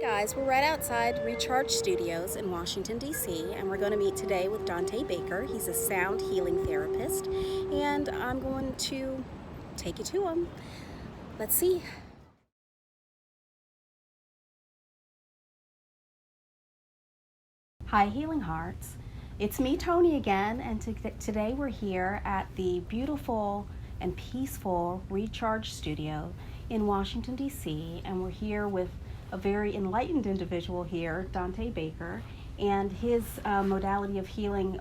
Hi guys, we're right outside Recharj Studios in Washington, D.C., and we're going to meet today with Danté Baker. He's a sound healing therapist, and I'm going to take you to him. Let's see. Hi, Healing Hearts. It's me, Tony, again, and today we're here at the beautiful and peaceful Recharj Studio in Washington, D.C., and we're here with a very enlightened individual here, Danté Baker, and his modality of healing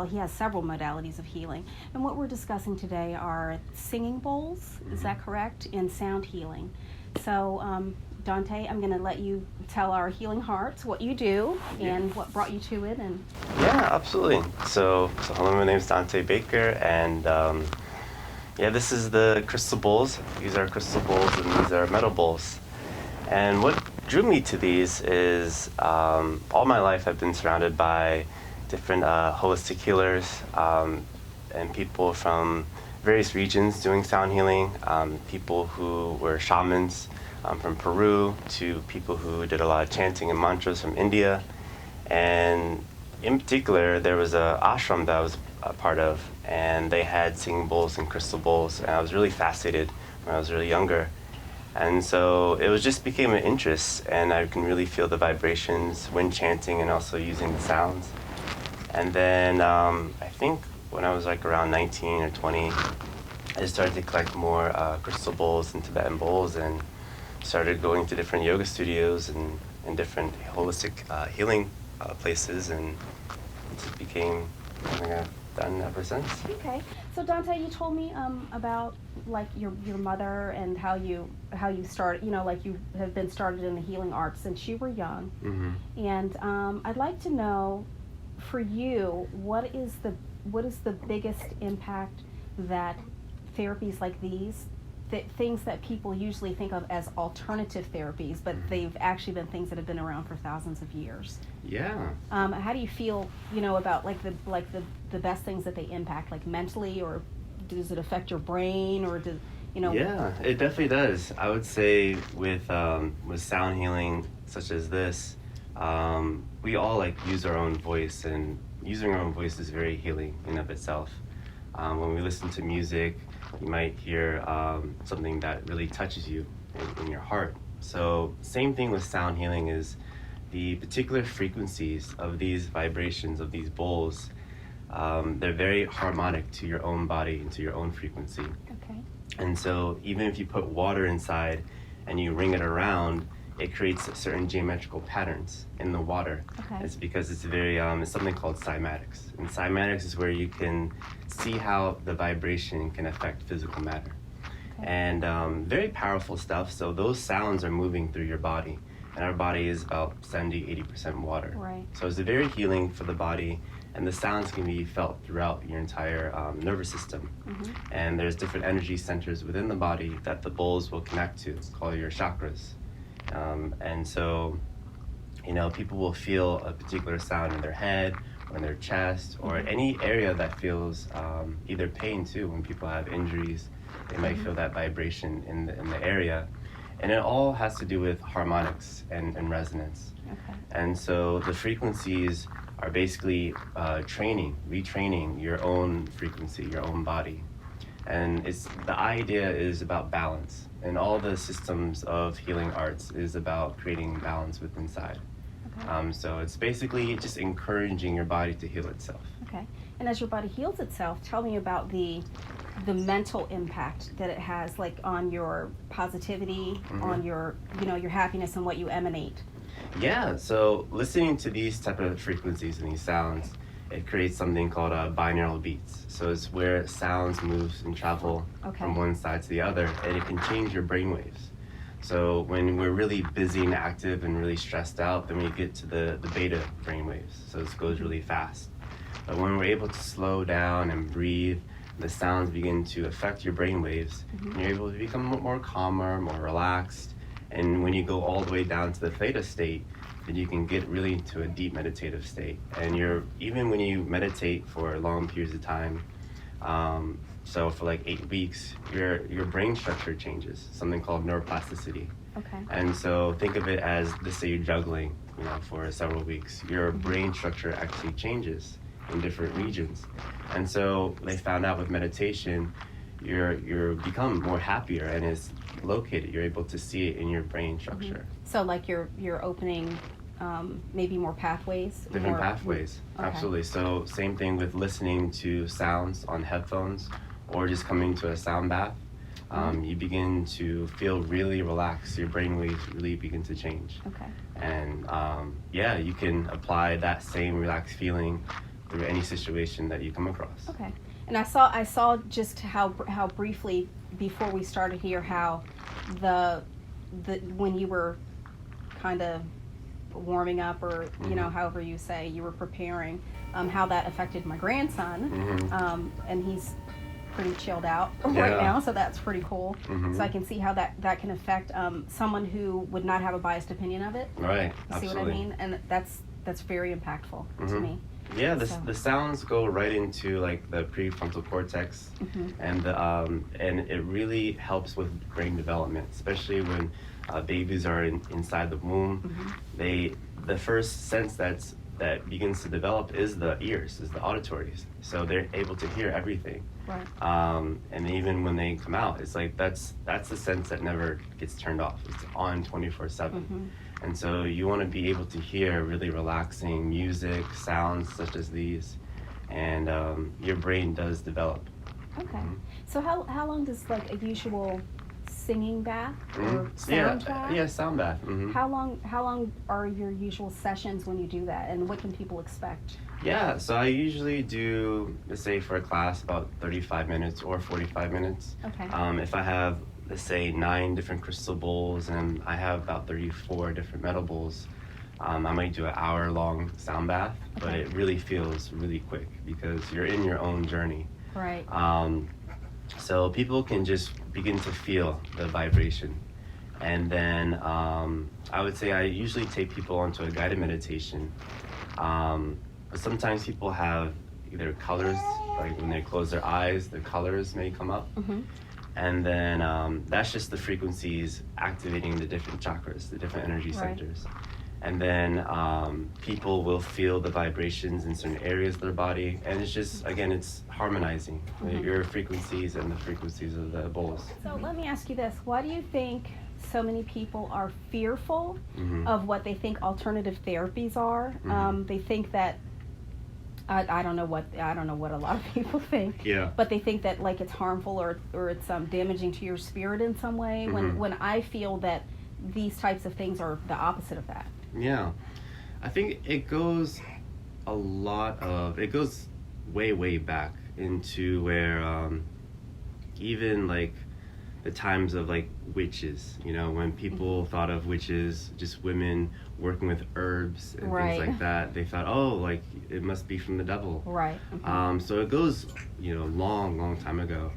he has several modalities of healing. And what we're discussing today are singing bowls, is that correct, and sound healing. So, Danté, I'm going to let you tell our healing hearts what you do and what brought you to it. And yeah, absolutely. So hello, my name is Danté Baker, and this is the crystal bowls. These are crystal bowls, and these are metal bowls. And what drew me to these is all my life I've been surrounded by different holistic healers and people from various regions doing sound healing, people who were shamans from Peru to people who did a lot of chanting and mantras from India. And in particular, there was an ashram that I was a part of, and they had singing bowls and crystal bowls, and I was really fascinated when I was really younger. And so it just became an interest, and I can really feel the vibrations when chanting and also using the sounds. And then I think when I was like around 19 or 20, I started to collect more crystal bowls and Tibetan bowls, and started going to different yoga studios and different holistic healing places, and it just became something I've done ever since. Okay, so Danté, you told me about like your mother and how you started. Like you have been started in the healing arts since you were young. Mm-hmm. And I'd like to know, for you, what is the biggest impact that therapies like these, things that people usually think of as alternative therapies, but they've actually been things that have been around for thousands of years. Yeah. How do you feel, about the best things that they impact, like mentally, or does it affect your brain, or does Yeah, it definitely does. I would say with sound healing such as this, we all use our own voice, and using our own voice is very healing in of itself. When we listen to music, you might hear something that really touches you in your heart. So same thing with sound healing is the particular frequencies of these vibrations of these bowls. They're very harmonic to your own body and to your own frequency. Okay. And so even if you put water inside and you ring it around, it creates certain geometrical patterns in the water. Okay. It's because it's it's something called cymatics. And cymatics is where you can see how the vibration can affect physical matter. Okay. And very powerful stuff. So those sounds are moving through your body. And our body is about 70-80% water. Right. So it's very healing for the body, and the sounds can be felt throughout your entire nervous system. Mm-hmm. And there's different energy centers within the body that the bowls will connect to, called your chakras. And so, people will feel a particular sound in their head or in their chest or any area that feels either pain too. When people have injuries, they might feel that vibration in the area. And it all has to do with harmonics and resonance. Okay. And so the frequencies are basically retraining your own frequency, your own body. And the idea is about balance. And all the systems of healing arts is about creating balance within inside. Okay. So it's basically just encouraging your body to heal itself. Okay. And as your body heals itself, tell me about the mental impact that it has, like on your positivity, on your your happiness and what you emanate. Yeah, so listening to these type of frequencies and these sounds, it creates something called binaural beats. So it's where sounds moves and travel from one side to the other, and it can change your brain waves. So when we're really busy and active and really stressed out, then we get to the beta brain waves. So this goes really fast. But when we're able to slow down and breathe, the sounds begin to affect your brain waves, and you're able to become more calmer, more relaxed. And when you go all the way down to the theta state, then you can get really into a deep meditative state. And even when you meditate for long periods of time, so for like 8 weeks, your brain structure changes, something called neuroplasticity. Okay. And so think of it as, let's say you're juggling, for several weeks. Your brain structure actually changes in different regions. And so they found out with meditation, you're become more happier, and it's located. You're able to see it in your brain structure. So like you're opening maybe more pathways? Different pathways, absolutely. So same thing with listening to sounds on headphones or just coming to a sound bath. You begin to feel really relaxed. Your brain waves really begin to change. Okay. And you can apply that same relaxed feeling through any situation that you come across. Okay. And I saw just how briefly before we started here how the when you were kind of warming up, or however you say, you were preparing, how that affected my grandson, and he's pretty chilled out right now, so that's pretty cool. So I can see how that can affect someone who would not have a biased opinion of it. Right. You see what I mean? And that's very impactful to me. Yeah, the sounds go right into like the prefrontal cortex, and it really helps with brain development, especially when babies are inside the womb. The first sense that begins to develop is the ears, is the auditories. So they're able to hear everything. Right. And even when they come out, it's like that's the sense that never gets turned off. It's on 24/7. And so you want to be able to hear really relaxing music, sounds such as these, and your brain does develop. Okay. So how long does like a usual singing bath or sound bath? Yeah, sound bath. How long are your usual sessions when you do that, and what can people expect? Yeah, so I usually do, let's say for a class, about 35 minutes or 45 minutes. Okay. If I have, let's say, 9 different crystal bowls and I have about 34 different metal bowls, I might do an hour-long sound bath, but it really feels really quick because you're in your own journey. Right. So people can just begin to feel the vibration. And then I would say I usually take people onto a guided meditation. But sometimes people have either colors, like when they close their eyes, the colors may come up. And then that's just the frequencies activating the different chakras, the different energy centers. And then people will feel the vibrations in certain areas of their body. And it's just, again, it's harmonizing your frequencies and the frequencies of the bowls. So let me ask you this. Why do you think so many people are fearful of what they think alternative therapies are? They think that, I don't know what a lot of people think. Yeah. But they think that like it's harmful or it's damaging to your spirit in some way. When I feel that these types of things are the opposite of that. Yeah, I think it goes way back into where even like the times of like witches, when people thought of witches, just women working with herbs and things like that, they thought, oh, like it must be from the devil. Right. So it goes, long time ago.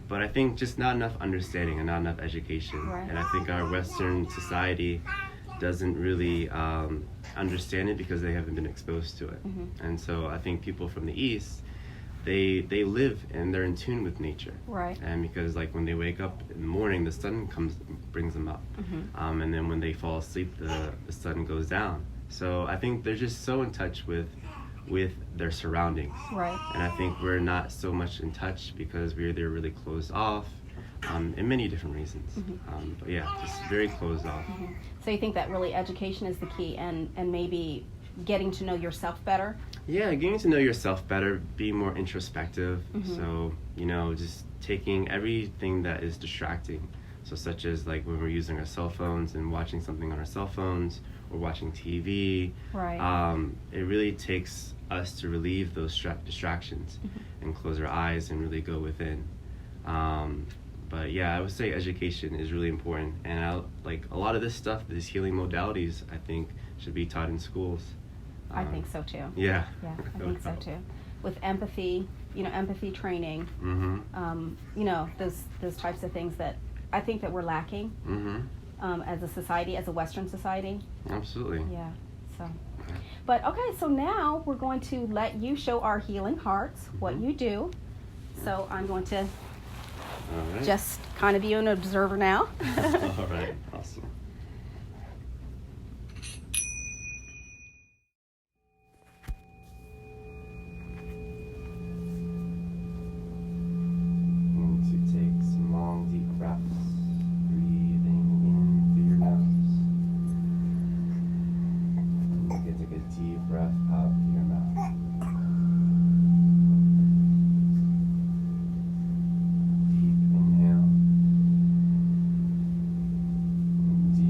But I think just not enough understanding and not enough education. Right. And I think our Western society doesn't really understand it because they haven't been exposed to it. And so I think people from the East, they live and they're in tune with nature. Right. And because like when they wake up in the morning, the sun brings them up. And then when they fall asleep, the sun goes down. So I think they're just so in touch with their surroundings. Right. And I think we're not so much in touch because we're either really closed off, in many different reasons. But yeah, just very closed off. So you think that really education is the key, and maybe getting to know yourself better? Yeah, getting to know yourself better, being more introspective. So, just taking everything that is distracting, So such as like when we're using our cell phones and watching something on our cell phones or watching TV. Right. It really takes us to relieve those distractions and close our eyes and really go within. But yeah, I would say education is really important, and like a lot of this stuff, these healing modalities, I think should be taught in schools. I think so too. Yeah. Yeah, I think so too. With empathy, empathy training, those types of things that I think that we're lacking as a society, as a Western society. Absolutely. Yeah. So, but okay, so now we're going to let you show our healing hearts what you do. So I'm going to just kind of be an observer now. All right. Awesome. Deep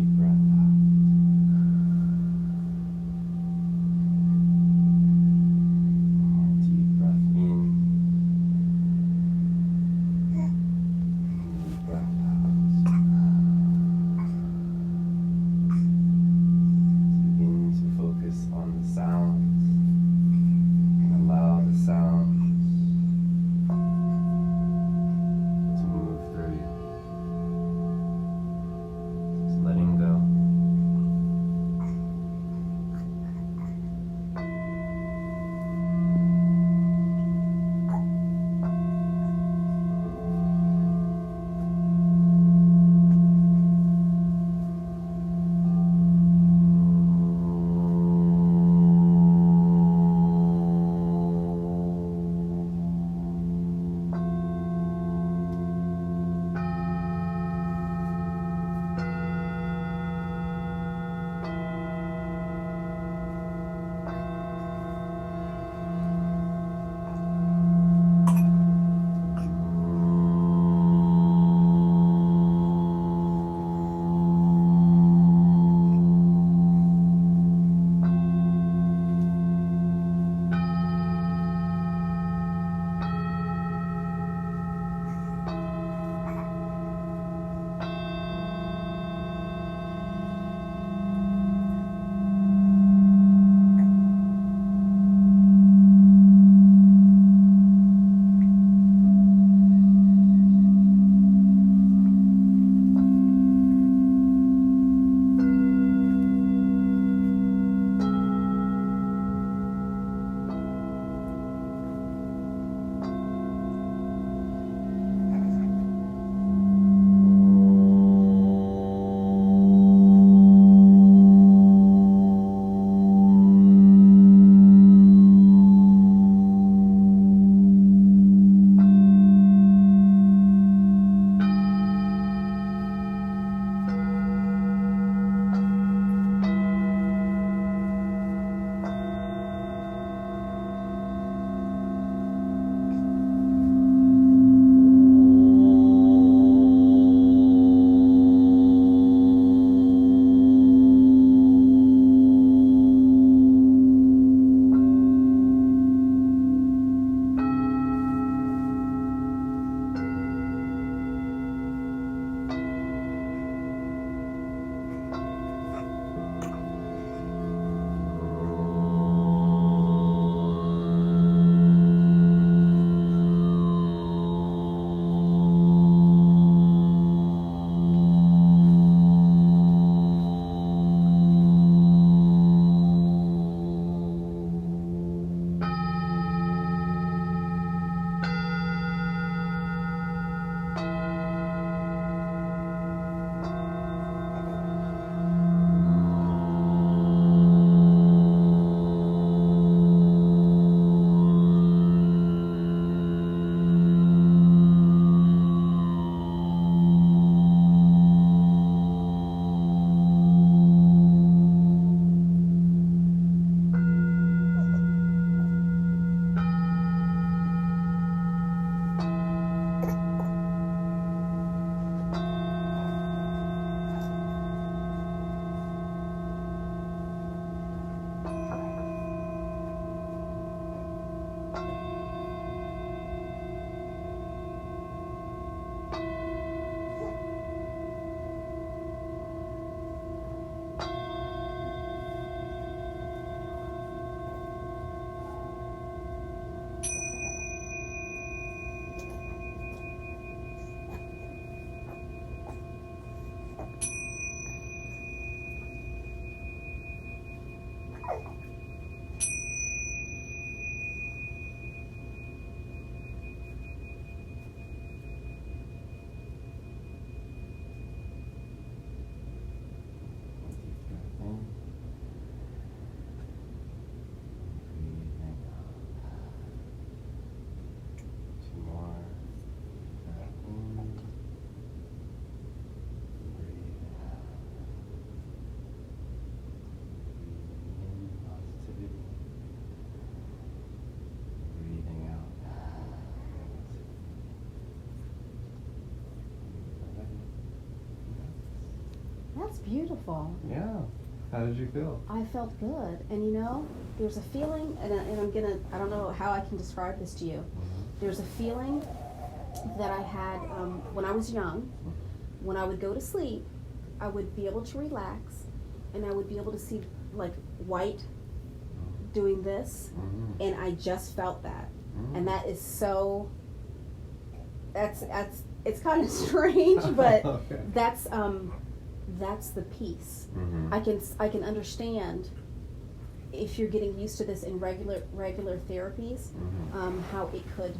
That's beautiful. Yeah. How did you feel? I felt good. And there's a feeling, and I don't know how I can describe this to you. There's a feeling that I had when I was young. When I would go to sleep, I would be able to relax, and I would be able to see like white doing this, and I just felt that. And that is so, it's kind of strange, but okay. that's the peace. I can understand if you're getting used to this in regular therapies, how it could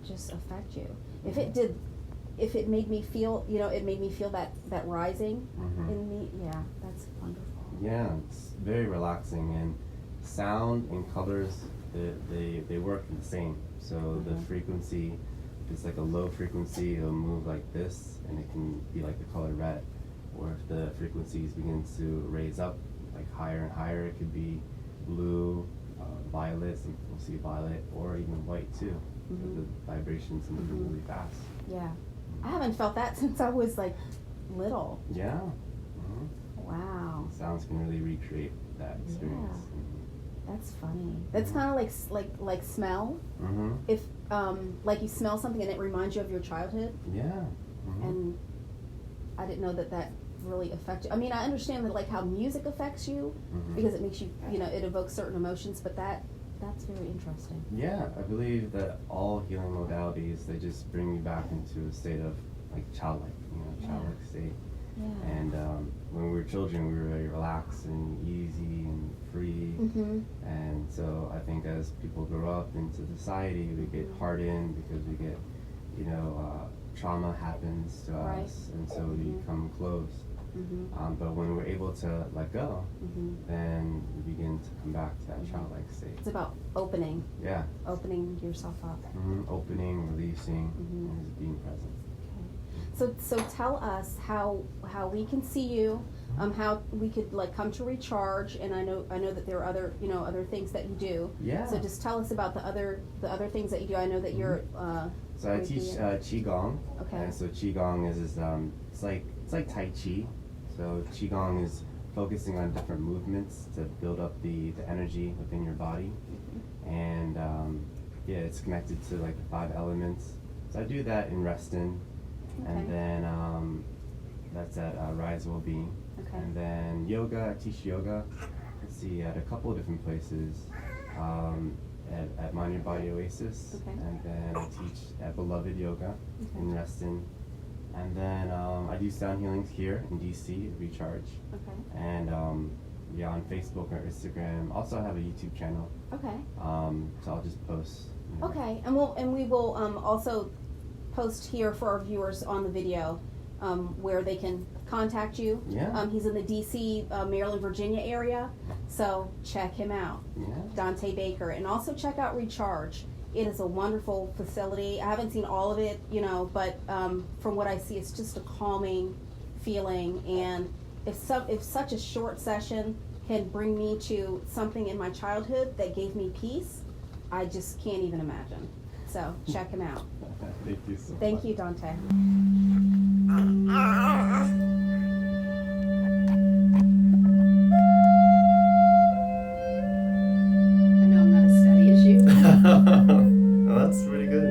just affect you. If it made me feel, it made me feel that rising in me. Yeah, that's wonderful. Yeah, it's very relaxing, and sound and colors, they work the same. So the frequency, if it's like a low frequency, it'll move like this, and it can be like the color red. Or if the frequencies begin to raise up, like higher and higher, it could be blue, violet, some people see violet, or even white too. The vibrations move really fast. Yeah. I haven't felt that since I was like little. Yeah. Wow. Sounds can really recreate that experience. That's funny. That's kind of like smell. If like you smell something and it reminds you of your childhood. Yeah. And I didn't know that really affected. I mean, I understand that like how music affects you because it makes you, it evokes certain emotions. But that's very interesting. Yeah, I believe that all healing modalities, they just bring you back into a state of like childlike, childlike state. Yeah. And when we were children, we were very relaxed and easy and free. And so I think as people grow up into society, we get hardened because we get, trauma happens to us, and so we become closed. But when we're able to let go, then we begin to come back to that childlike state. It's about opening. Yeah. Opening yourself up. Opening, releasing, and just being present. So tell us how we can see you, how we could like come to Recharge, and I know that there are other things that you do. Yeah. So just tell us about the other things that you do. I know that you're. So I teach qigong. Okay. And so qigong is it's like tai chi. So qigong is focusing on different movements to build up the energy within your body, and it's connected to like the 5 elements. So I do that in Reston. And then that's at Rise Wellbeing. Okay. And then yoga, I teach yoga. Let's see, at a couple of different places. At Mind Your Body Oasis. Okay. And then I teach at Beloved Yoga in Reston. And then I do sound healings here in DC at Recharge. Okay. And on Facebook or Instagram. Also I have a YouTube channel. Okay. So I'll just post. Okay, and we will also post here for our viewers on the video where they can contact you. Yeah. He's in the DC, Maryland, Virginia area, so check him out. Yeah. Danté Baker, and also check out Recharge. It is a wonderful facility. I haven't seen all of it, but from what I see, it's just a calming feeling. And if such a short session can bring me to something in my childhood that gave me peace, I just can't even imagine. So check him out. Thank you so much. Thank you, Danté. I know I'm not as steady as you. Well, that's pretty good.